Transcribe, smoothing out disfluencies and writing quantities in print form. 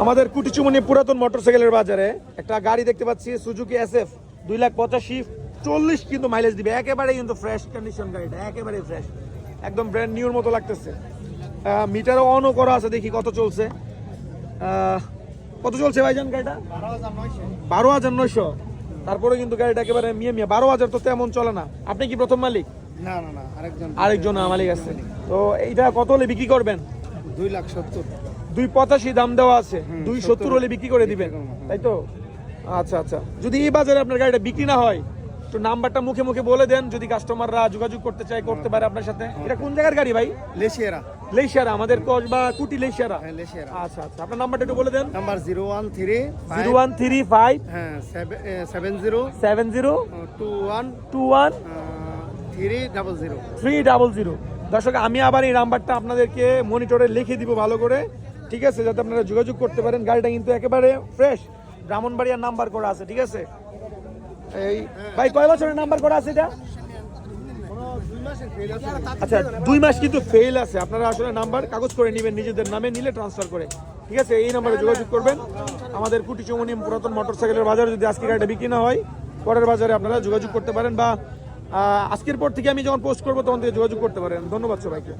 আমাদের কুটিচুমনি পুরাতন মোটরসাইকেলের বাজারে একটা গাড়ি দেখতে পাচ্ছি, সুজুকি SF 2,85,000 40 কিন্তু মাইলেজ দিবে, একেবারে কিন্তু ফ্রেশ কন্ডিশন গাড়িটা, একেবারে ফ্রেশ, একদম ব্র্যান্ড নিউর মতো লাগতেছে। মিটারও অনও করা আছে, দেখি কত চলছে। কত চলছে ভাইজান গাড়িটা? 12,900। তারপরে কিন্তু গাড়িটা একেবারে মিয়া 12,000 তো তেমন চলে না। আপনি কি প্রথম মালিক? না, আরেকজন মালিক আছে। তো এইটা কত হলে বিক্রি করবেন? 2,70,000। 2,85 দাম দেওয়া আছে, 270 হলে বিক্রি করে দিবেন, তাই তো? আচ্ছা আচ্ছা, যদি এই বাজারে আপনার গাড়িটা বিক্রি না হয়, তো নাম্বারটা মুখে মুখে বলে দেন, যদি কাস্টমাররা যোগাযোগ করতে চায় করতে পারে আপনার সাথে। এটা কোন জায়গার গাড়ি ভাই? লেশিয়ারা, আমাদের কসবা কুটি লেশিয়ারা। আচ্ছা আচ্ছা, আপনার নাম্বারটা একটু বলে দেন। নাম্বার 013 হ্যাঁ 70 21 300। দর্শক, আমি আবার এই নাম্বারটা আপনাদেরকে মনিটরে লিখে দিব ভালো করে, ঠিক আছে, যাতে আপনারা যোগাযোগ করতে পারেন। গাড়িটা কিন্তু একেবারে ফ্রেশ, ব্রাহ্মণবাড়িয়ার নাম্বার করা আছে, ঠিক আছে। এই ভাই কয় বছরের নাম্বার করা আছে এটা? আচ্ছা, 2 মাস কিন্তু ফেল আছে। আপনারা আসলে নাম্বার কাগজ করে নেবেন, নিজেদের নামে নিলে ট্রান্সফার করে, ঠিক আছে। এই নাম্বারে যোগাযোগ করবেন। আমাদের কুটিচুমনি পুরাতন মোটরসাইকেলের বাজারে যদি আজকে গাড়িটা বিক্রি না হয়, পরের বাজারে আপনারা যোগাযোগ করতে পারেন, বা আজকের পর থেকে আমি যখন পোস্ট করবো তখন থেকে যোগাযোগ করতে পারেন। ধন্যবাদ সবাইকে।